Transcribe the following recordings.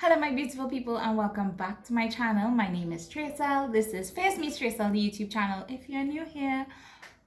Hello my beautiful people and welcome back to my channel. My name is Tracell. This is Facemeetstracell, the YouTube channel. If you're new here,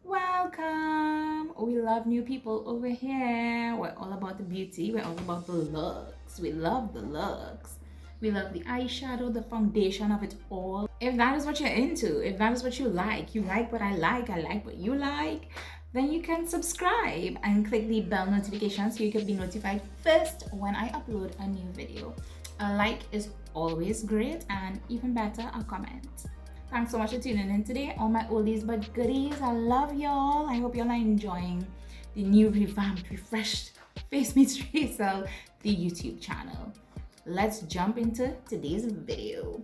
welcome. We love new people over here. We're all about the beauty. We're all about the looks. We love the looks. We love the eyeshadow, the foundation of it all. If that is what you're into, if that is what you like what I like what you like, then you can subscribe and click the bell notification so you can be notified first when I upload a new video. A like is always great, and even better, a comment. Thanks so much for tuning in today, all my oldies but goodies. I love y'all. I hope y'all are enjoying the new revamped, refreshed Facemeetstracell, the YouTube channel. Let's jump into today's video.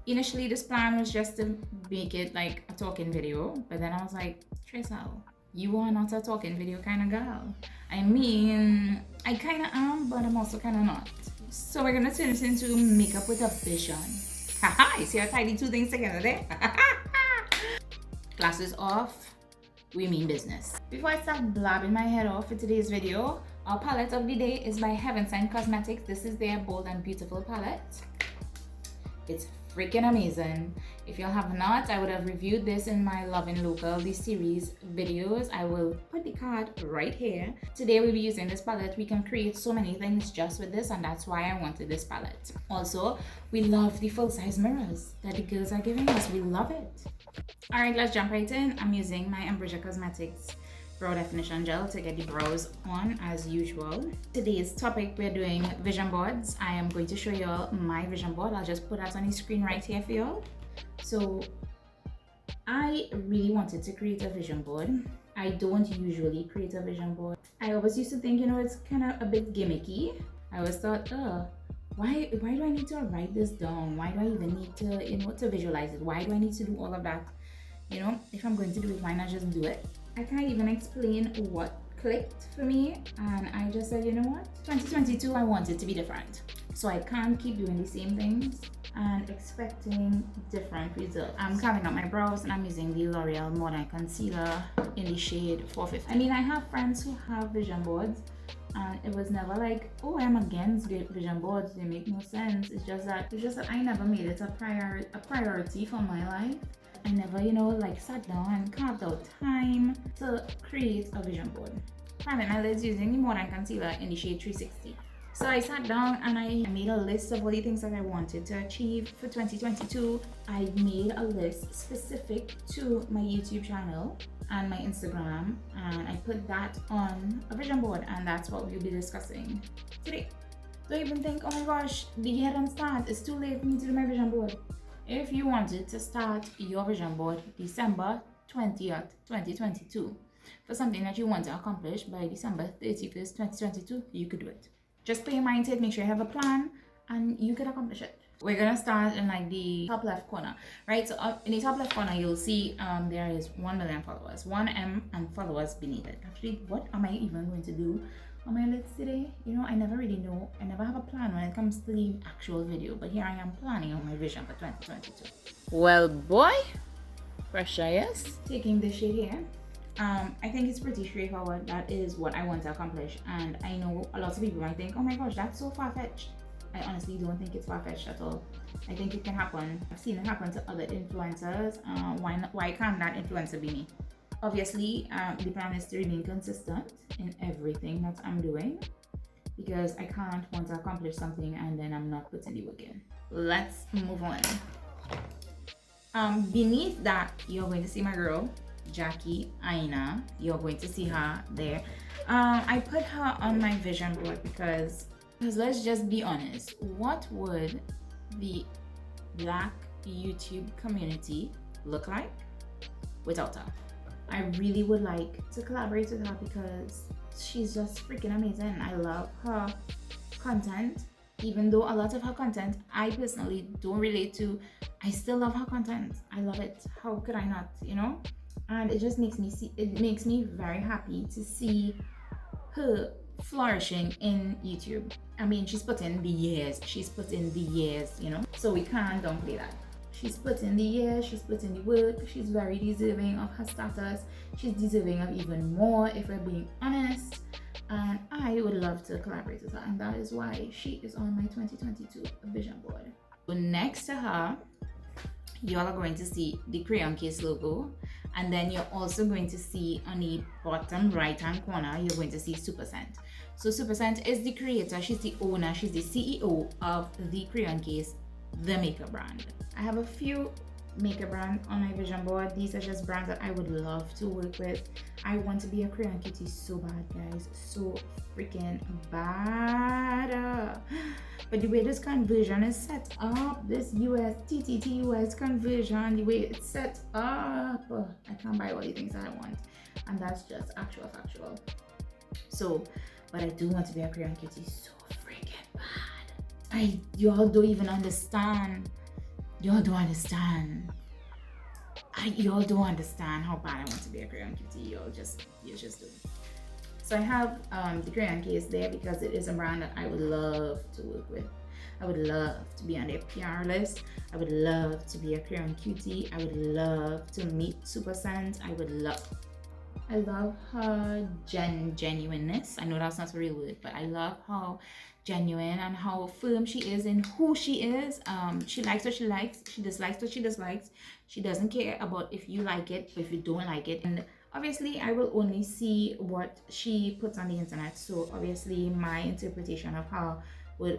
Initially, this plan was just to make it like a talking video, but then I was like, Tracell, you are not a talking video kind of girl. I mean, I kind of am, but I'm also kind of not. So we're gonna turn this into makeup with a vision. Haha, you see how I tied the two things together there? Glasses off, we mean business. Before I start blabbing my head off for today's video, our palette of the day is by Natasha Cosmetics. This is their Bold and Beautiful palette. It's freaking amazing. If you have not, I would have reviewed this in my Loving Local, the series videos. I will put the card right here. Today we'll be using this palette. We can create so many things just with this, and that's why I wanted this palette. Also, we love the full-size mirrors that the girls are giving us. We love it. All right, let's jump right in. I'm using my Natasha Cosmetics brow definition gel to get the brows on as usual. Today's topic, we're doing vision boards. I am going to show y'all my vision board. I'll just put that on the screen right here for y'all. So I really wanted to create a vision board. I don't usually create a vision board. I always used to think, it's kind of a bit gimmicky. I always thought, why do I need to write this down? Why do I even need to, to visualize it? Why do I need to do all of that? If I'm going to do it, why not just do it? I can't even explain what clicked for me, and I just said, 2022, I want it to be different. So I can't keep doing the same things and expecting different results. I'm carving out my brows and I'm using the L'Oreal Modern Concealer in the shade 450. I mean, I have friends who have vision boards, and it was never like, oh, I'm against vision boards, they make no sense. It's just that I never made it a priority for my life. I never, sat down and carved out time to create a vision board. Priming my lids using the Modern Concealer in the shade 360. So I sat down and I made a list of all the things that I wanted to achieve for 2022. I made a list specific to my YouTube channel and my Instagram, and I put that on a vision board, and that's what we'll be discussing today. Don't even think, oh my gosh, the year don't start. It's too late for me to do my vision board. If you wanted to start your vision board December 20th, 2022, for something that you want to accomplish by December 31st, 2022, you could do it. Just put your mind to it, make sure you have a plan, and you can accomplish it. We're gonna start in the top left corner, right? So in the top left corner, you'll see there is 1 million followers, 1M and followers beneath it. Actually, what am I even going to do on my lids today? I never really know. I never have a plan when it comes to the actual video, but here I am planning on my vision for 2022. Well, boy, pressure, yes. Taking this shade here. I think it's pretty straightforward. That is what I want to accomplish, and I know a lot of people might think, oh my gosh, that's so far-fetched. I honestly don't think it's far-fetched at all. I think it can happen. I've seen it happen to other influencers. Why can't that influencer be me? Obviously, the plan is to remain consistent in everything that I'm doing, because I can't want to accomplish something and then I'm not putting the work in. Let's move on. Beneath that, you're going to see my girl, Jackie Aina. You're going to see her there. I put her on my vision board because let's just be honest, what would the Black YouTube community look like without her? I really would like to collaborate with her because she's just freaking amazing. I love her content. Even though a lot of her content I personally don't relate to, I still love her content. I love it. How could I not, And it just makes me very happy to see her flourishing in YouTube. I mean, she's put in the years. So we can't downplay that. She's put in the years, she's put in the work, she's very deserving of her status. She's deserving of even more, if we're being honest. and I would love to collaborate with her, and that is why she is on my 2022 vision board. So next to her, you all are going to see the Crayon Case logo, and then you're also going to see on the bottom right hand corner, you're going to see Supercent. So Supercent is the creator, she's the owner, she's the CEO of the Crayon Case, the makeup brand. I have a few makeup brands on my vision board. These are just brands that I would love to work with. I want to be a crayon cutie so bad, guys, so freaking bad. But the way this conversion is set up, this US conversion, the way it's set up, I can't buy all the things that I want, and that's just actual factual. So, but I do want to be a crayon cutie so freaking bad. Y'all don't even understand. Y'all don't understand. Y'all don't understand how bad I want to be a crayon cutie. You just do. So I have the Crayon Case there because it is a brand that I would love to work with. I would love to be on their PR list. I would love to be a crayon cutie. I would love to meet Supercent. I love her genuineness. I know that's not a real word, but I love how genuine and how firm she is in who she is. She likes what she likes. She dislikes what she dislikes. She doesn't care about if you like it or if you don't like it. And obviously, I will only see what she puts on the internet. So obviously, my interpretation of her will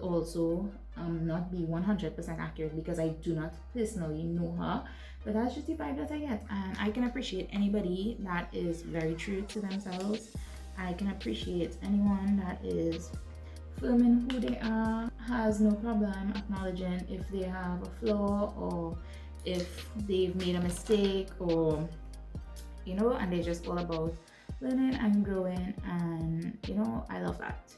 also not be 100% accurate because I do not personally know her. But that's just the vibe that I get, and I can appreciate anybody that is very true to themselves. I can appreciate anyone that is firm in who they are, has no problem acknowledging if they have a flaw or if they've made a mistake, or you know, and they're just all about learning and growing. And you know, I love that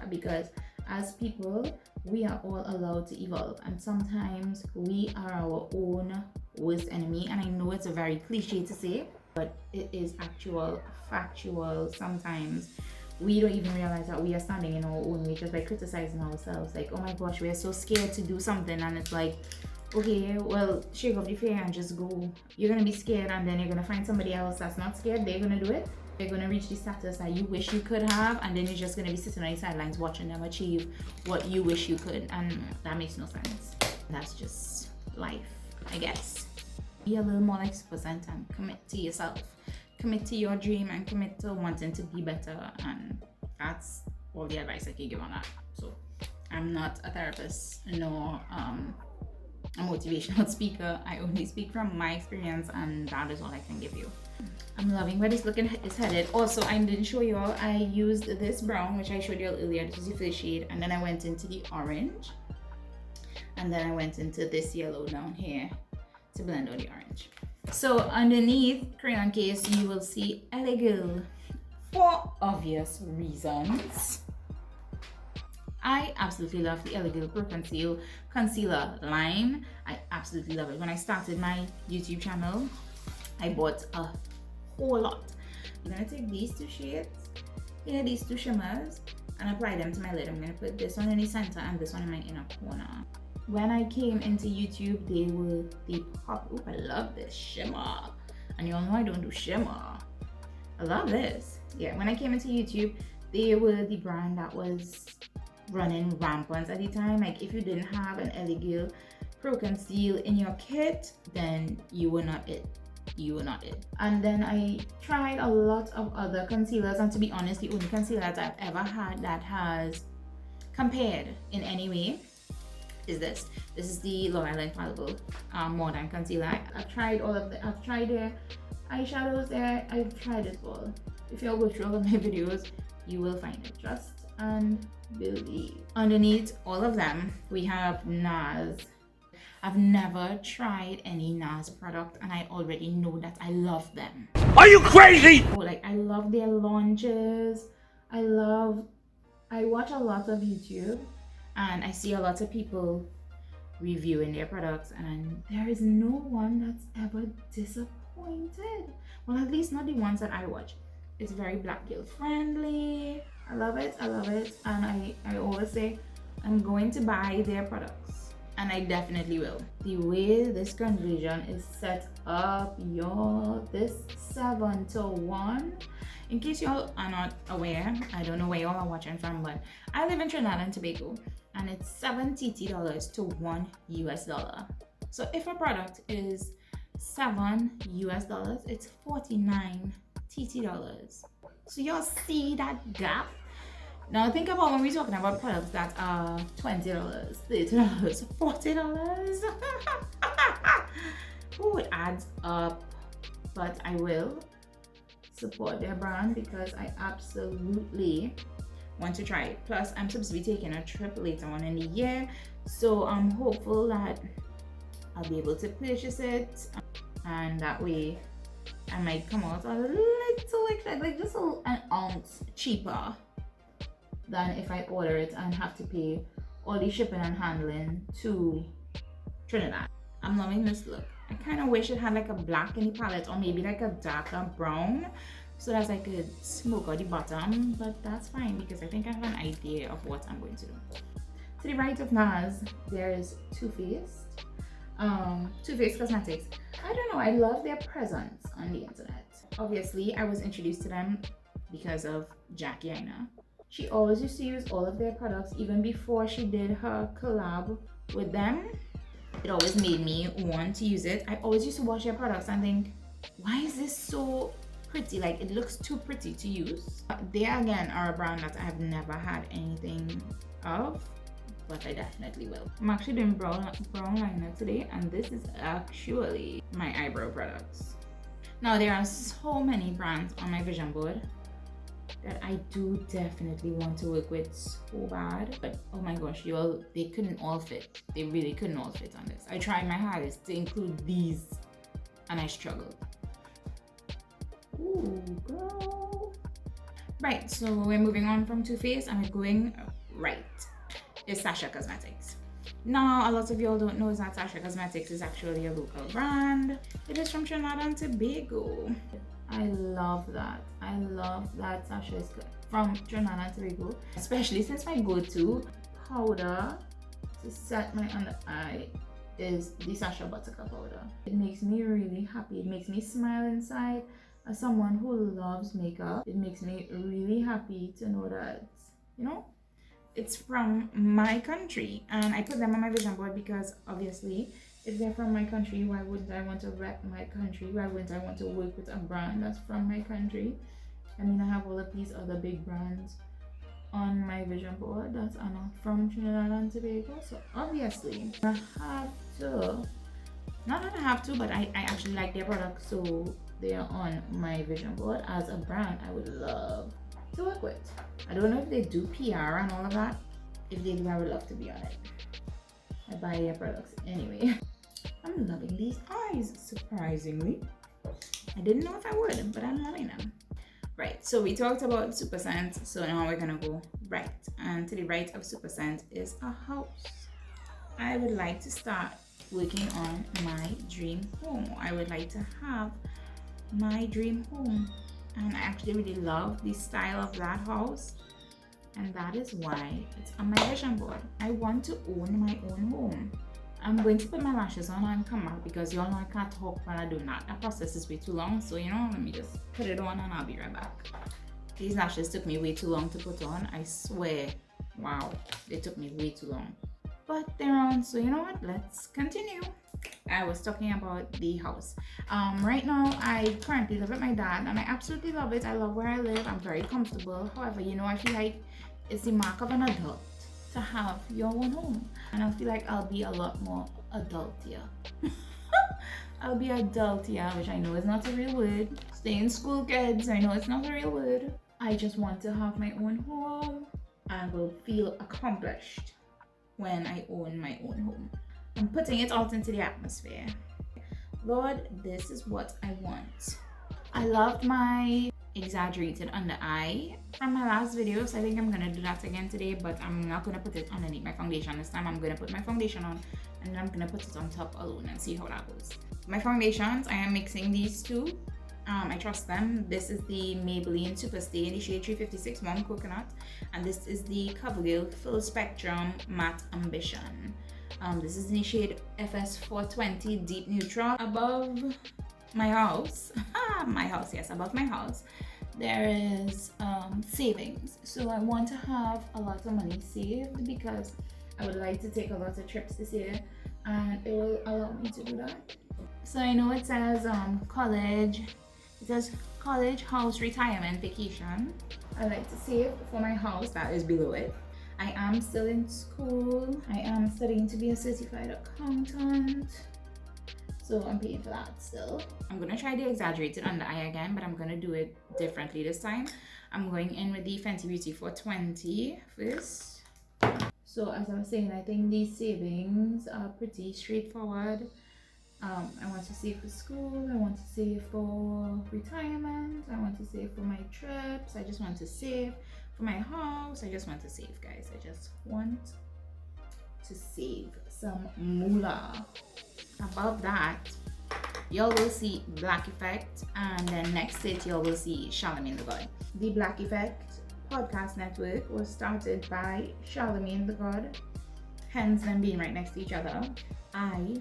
because as people, we are all allowed to evolve, and sometimes we are our own worst enemy. And I know it's a very cliche to say, but it is actual factual. Sometimes we don't even realize that we are standing in our own way just by criticizing ourselves. Like, oh my gosh, we are so scared to do something, and it's like, okay, well, shake off the fear and just go. You're gonna be scared, and then you're gonna find somebody else that's not scared. They're gonna do it. They're gonna reach the status that you wish you could have, and then you're just gonna be sitting on the sidelines watching them achieve what you wish you could, and that makes no sense. That's just life, I guess. Be a little more like Supercent and commit to yourself, commit to your dream, and commit to wanting to be better. And that's all the advice I can give on that. So I'm not a therapist nor a motivational speaker. I only speak from my experience, and that is all I can give you. I'm loving where this look is headed. Also, I didn't show you all, I used this brown, which I showed you all earlier. This is the first shade, and then I went into the orange, and then I went into this yellow down here to blend out the orange. So underneath Crayon Case, you will see Elegil for obvious reasons. I absolutely love the Elegil Pro Conceal Concealer line. I absolutely love it. When I started my YouTube channel, I bought a whole lot. I'm gonna take these two shades, here, these two shimmers, and apply them to my lid. I'm gonna put this one in the center and this one in my inner corner. When I came into YouTube, they were the pop. Ooh, I love this shimmer. And you all know I don't do shimmer. I love this. Yeah, when I came into YouTube, they were the brand that was running rampant at the time. Like, if you didn't have an Elegil Pro Conceal in your kit, then you were not it. You were not it. And then I tried a lot of other concealers, and to be honest, the only concealer that I've ever had that has compared in any way is this. This is the L'Oreal Infallible Modern Concealer. I've tried all of the, I've tried their eyeshadows there. I've tried it all. If you'll go through all of my videos, you will find it. Trust and believe. Underneath all of them, we have NARS. I've never tried any NARS product, and I already know that I love them. Are you crazy? Oh, like, I love their launches. I watch a lot of YouTube, and I see a lot of people reviewing their products, and there is no one that's ever disappointed. Well, at least not the ones that I watch. It's very black girl friendly. I love it. I love it. And I always say I'm going to buy their products, and I definitely will. The way this conversion is set up, y'all, this 7-to-1 In case y'all are not aware, I don't know where y'all are watching from, but I live in Trinidad and Tobago, and it's $7 TT to $1 US. So if a product is $7 US, it's 49 TT dollars. So y'all see that gap? Now think about when we're talking about products that are $20, $30, $40. Oh, it adds up. But I will support their brand because I absolutely want to try it. Plus, I'm supposed to be taking a trip later on in the year, so I'm hopeful that I'll be able to purchase it, and that way I might come out a little like just an ounce cheaper than if I order it and have to pay all the shipping and handling to Trinidad. I'm loving this look. I kind of wish it had like a black in the palette, or maybe like a darker brown, so that I could smoke out the bottom, but that's fine because I think I have an idea of what I'm going to do. To the right of Naz, there is Too Faced Cosmetics. I don't know, I love their presence on the internet. Obviously, I was introduced to them because of Jackie Aina. She always used to use all of their products even before she did her collab with them. It always made me want to use it. I always used to watch their products and think, why is this so pretty? Like, it looks too pretty to use. They again are a brand that I've never had anything of, but I definitely will. I'm actually doing brown liner today, and this is actually my eyebrow products. Now there are so many brands on my vision board that I do definitely want to work with so bad, but oh my gosh, they couldn't all fit. They really couldn't all fit on this. I tried my hardest to include these and I struggled. Ooh, girl. Right, so we're moving on from Too Faced and we're going right. It's Natasha Cosmetics. Now, a lot of y'all don't know that Natasha Cosmetics is actually a local brand. It is from Trinidad and Tobago. I love that. I love that Natasha is from Trinidad and Tobago, especially since my go-to powder to set my under eye is the Natasha Buttercup powder. It makes me really happy. It makes me smile inside. As someone who loves makeup, it makes me really happy to know that, you know, it's from my country, and I put them on my vision board because obviously if they're from my country, why wouldn't I want to rep my country? Why wouldn't I want to work with a brand that's from my country? I mean, I have all of these other big brands on my vision board that are not from Trinidad and Tobago, so obviously I have to, not that I have to, but I actually like their products, so they are on my vision board as a brand I would love to work with. I don't know if they do PR and all of that. If they do, I would love to be on it. I buy their products anyway. I'm loving these eyes, surprisingly. I didn't know if I would, but I'm loving them. Right, so we talked about Super Scent, so now we're gonna go right. And to the right of Super Scent is a house. I would like to start working on my dream home. I would like to have my dream home. And I actually really love the style of that house, and that is why it's on my vision board. I want to own my own home. I'm going to put my lashes on and come back because y'all know I can't talk while I'm doing that. That process is way too long, so you know, let me just put it on and I'll be right back. These lashes took me way too long to put on, I swear. Wow, they took me way too long. But they're on, so you know what, let's continue. I was talking about the house. Right now I currently live with my dad and I absolutely love it. I love where I live. I'm very comfortable. However, you know, I feel like it's the mark of an adult to have your own home, and I feel like I'll be a lot more adultier. I'll be adultier, which I know is not a real word. Stay in school, kids. I know it's not a real word. I just want to have my own home. I will feel accomplished when I own my own home. I'm putting it out into the atmosphere. Lord, this is what I want. I loved my exaggerated under eye from my last video, so I think I'm gonna do that again today, but I'm not gonna put it underneath my foundation this time. I'm gonna put my foundation on and then I'm gonna put it on top alone and see how that goes. My foundations, I am mixing these two. I trust them. This is the Maybelline Super Stay in the shade 356 Warm Coconut, and this is the CoverGirl Full Spectrum Matte Ambition. This is in the shade FS420 Deep Neutral. Above my house, above my house, there is savings. So I want to have a lot of money saved because I would like to take a lot of trips this year, and it will allow me to do that. So I know it says college. It says college house retirement vacation. I like to save for my house that is below it. I am still in school. I am studying to be a certified accountant. So I'm paying for that still. I'm gonna try the exaggerated under eye again, but I'm gonna do it differently this time. I'm going in with the Fenty Beauty for 20 first. So as I was saying, I think these savings are pretty straightforward. I want to save for school, I want to save for retirement, I want to save for my trips, I just want to save for my house, I just want to save, guys. I just want to save some moolah. Above that, y'all will see Black Effect, and then next to it y'all will see Charlamagne the God. The Black Effect podcast network was started by Charlamagne the God, hence them being right next to each other. I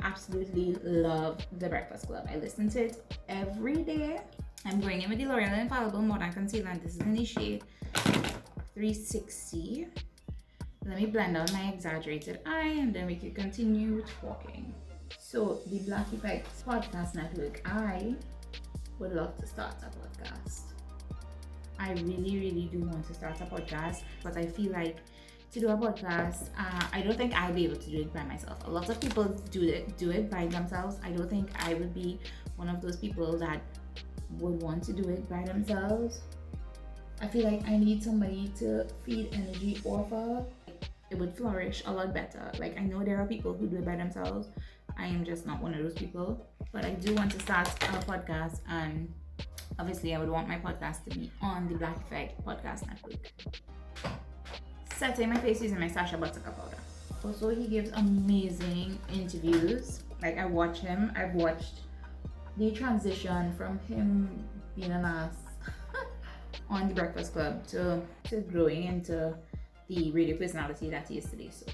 absolutely love The Breakfast Club. I listen to it every day. I'm going in with the L'Oreal Infallible Modern Concealer, and this is in the shade 360. Let me blend out my exaggerated eye, and then we can continue talking. So the Black Effect podcast network, I would love to start a podcast. I really do want to start a podcast, but I feel like to do a podcast, I don't think I'll be able to do it by myself. A lot of people do it by themselves. I don't think I would be one of those people that would want to do it by themselves. I feel like I need somebody to feed energy off of. It would flourish a lot better. Like, I know there are people who do it by themselves. I am just not one of those people. But I do want to start a podcast, and obviously I would want my podcast to be on the Black Effect podcast network. Setting my face using my Sacha Buttercup powder. Also, he gives amazing interviews. Like, I watch him. I've watched the transition from him being an ass on the Breakfast Club to growing into the radio personality that he is today. So,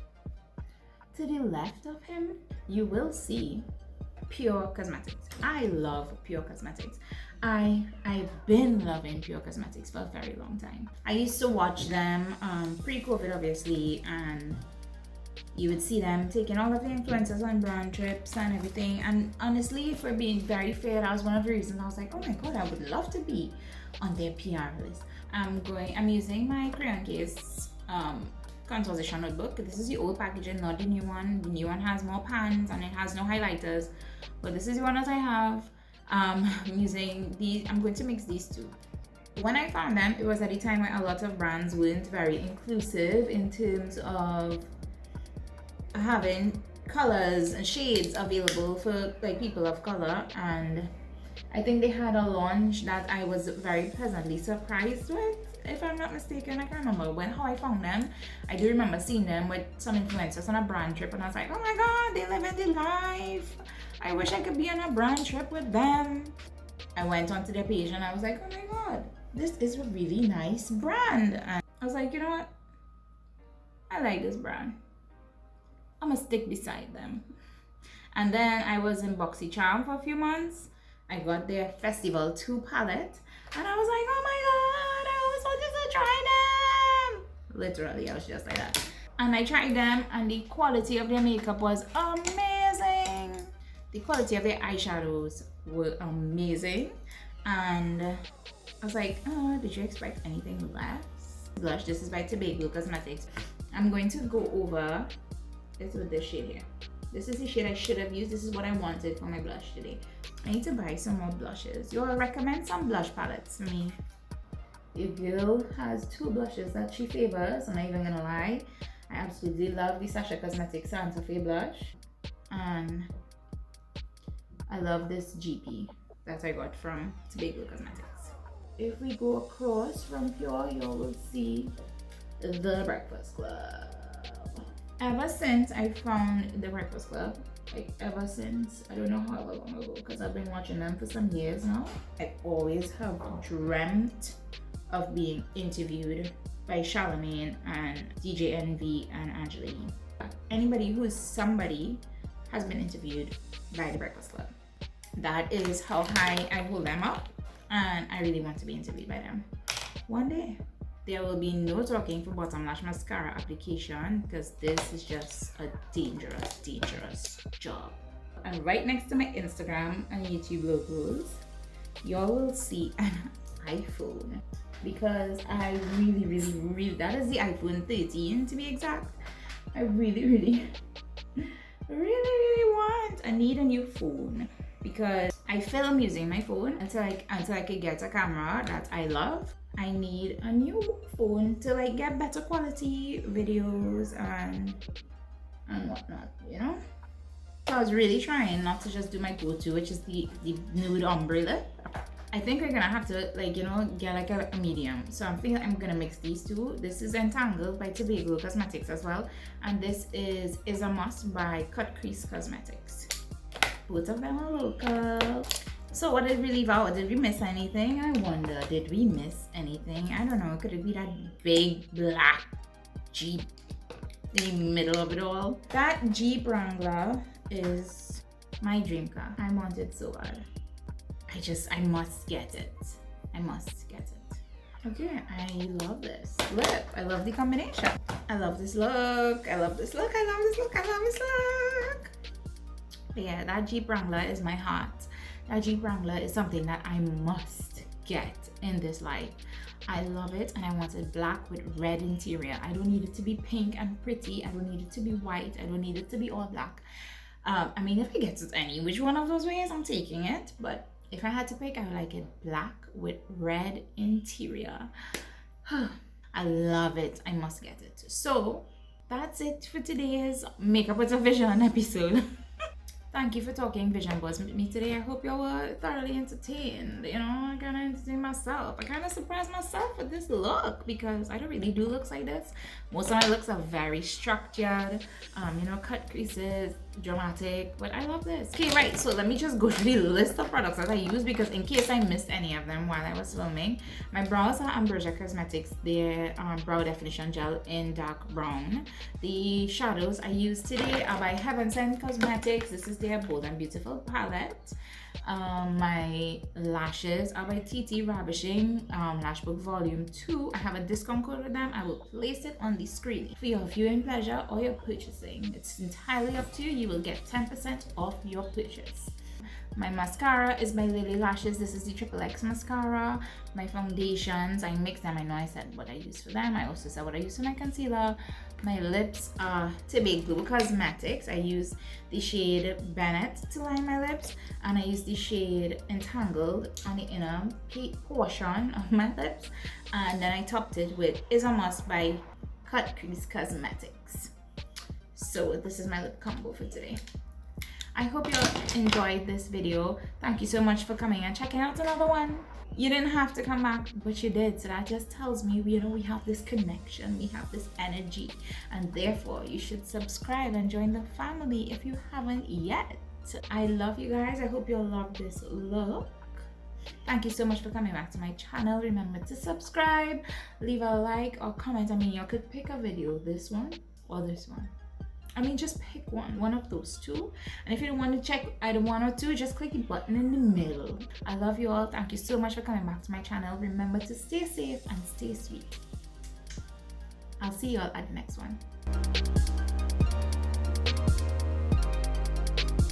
to the left of him, you will see Pure Cosmetics. I love Pure Cosmetics. I've been loving Pure Cosmetics for a very long time. I used to watch them pre-COVID, obviously, and you would see them taking all of the influencers on brand trips and everything. And honestly, for being very fair, that was one of the reasons I was like, oh my god, I would love to be on their PR list. I'm using my crayon case composition notebook. This is the old packaging, not the new one. The new one has more pans and it has no highlighters, but this is the one that I have. I'm using these. I'm going to mix these two. When I found them, it was at a time where a lot of brands weren't very inclusive in terms of having colors and shades available for like people of color, and I think they had a launch that I was very pleasantly surprised with, if I'm not mistaken. I can't remember how I found them. I do remember seeing them with some influencers on a brand trip, and I was like, oh my god, they live in the life. I wish I could be on a brand trip with them. I went onto their page and I was like, oh my god, this is a really nice brand. And I was like, you know what? I like this brand. I'm gonna stick beside them. And then I was in BoxyCharm for a few months. I got their Festival 2 palette, and I was like, oh my god, I always wanted to try them. Literally, I was just like that. And I tried them, and the quality of their makeup was amazing. The quality of their eyeshadows were amazing. And I was like, oh, did you expect anything less? Blush, this is by TIK Cosmetics. I'm going to go over this with this shade here. This is the shade I should have used. This is what I wanted for my blush today. I need to buy some more blushes. You all recommend some blush palettes for me? Your girl has 2 blushes that she favors. I'm not even gonna lie. I absolutely love the Natasha Cosmetics Santa Fe blush. And I love this GP that I got from TIK Cosmetics. If we go across from Pure, you will see The Breakfast Club. Ever since I found The Breakfast Club, like ever since, I don't know how long ago, because I've been watching them for some years now, I always have dreamt of being interviewed by Charlamagne and DJ Envy and Angeline. Anybody who is somebody has been interviewed by The Breakfast Club. That is how high I hold them up. and I really want to be interviewed by them one day. There will be no talking for bottom lash mascara application because this is just a dangerous job. And right next to my Instagram and YouTube logos, y'all will see an iPhone, because I really, that is the iPhone 13 to be exact. I really want, I need a new phone, because I film using my phone until I could get a camera that I love. I need a new phone to like get better quality videos and whatnot, you know? So I was really trying not to just do my go-to, which is the nude ombre lip. I think we're gonna have to, like, you know, get like a medium. So I'm thinking I'm gonna mix these two. This is Entangled by TIK Cosmetics as well, and this is a Must by Cut Crease Cosmetics. Both of them are local. So what did we leave out? Did we miss anything? I wonder, did we miss anything? I don't know. Could it be that big black Jeep in the middle of it all? That Jeep Wrangler is my dream car. I want it so bad. I must get it. I must get it. Okay, I love this lip. I love the combination. I love this look. I love this look. I love this look. I love this look. But yeah, that Jeep Wrangler is my heart. That Jeep Wrangler is something that I must get in this life. I love it, and I want it black with red interior. I don't need it to be pink and pretty. I don't need it to be white. I don't need it to be all black. I mean, if I get it any which one of those ways, I'm taking it. But if I had to pick, I would like it black with red interior. I love it. I must get it. So that's it for today's Makeup with a Vision episode. Thank you for talking vision boards with me today. I hope you all were thoroughly entertained. You know, I kind of entertained myself. I kind of surprised myself with this look, because I don't really do looks like this. Most of my looks are very structured, you know, cut creases, dramatic, but I love this. Okay, right, so let me just go through the list of products that I use, because in case I missed any of them while I was filming. My brows are Ambrosia Cosmetics, their brow definition gel in dark brown. The shadows I use today are by Heaven Sent Cosmetics. This is their Bold and Beautiful palette. My lashes are by TT Ravishing Lash Book Volume 2. I have a discount code with them. I will place it on the screen for your viewing pleasure or your purchasing. It's entirely up to you. You will get 10% off your purchase. My mascara is by Lily Lashes. This is the XXX mascara. My foundations, I mix them. I know I said what I use for them. I also said what I use for my concealer. My lips are TIK Cosmetics. I use the shade Bennett to line my lips, and I use the shade Entangled on the inner portion of my lips, and then I topped it with Is a Must by Cut Crease Cosmetics. So this is my lip combo for today. I hope you enjoyed this video. Thank you so much for coming and checking out another one. You didn't have to come back, but you did. So that just tells me, you know, we have this connection, we have this energy, and therefore you should subscribe and join the family if you haven't yet. I love you guys. I hope you'll love this look. Thank you so much for coming back to my channel. Remember to subscribe, leave a like or comment. I mean, you could pick a video, this one or this one. I mean, just pick one of those two. And if you don't want to check either one or two, just click the button in the middle. I love you all. Thank you so much for coming back to my channel. Remember to stay safe and stay sweet. I'll see you all at the next one.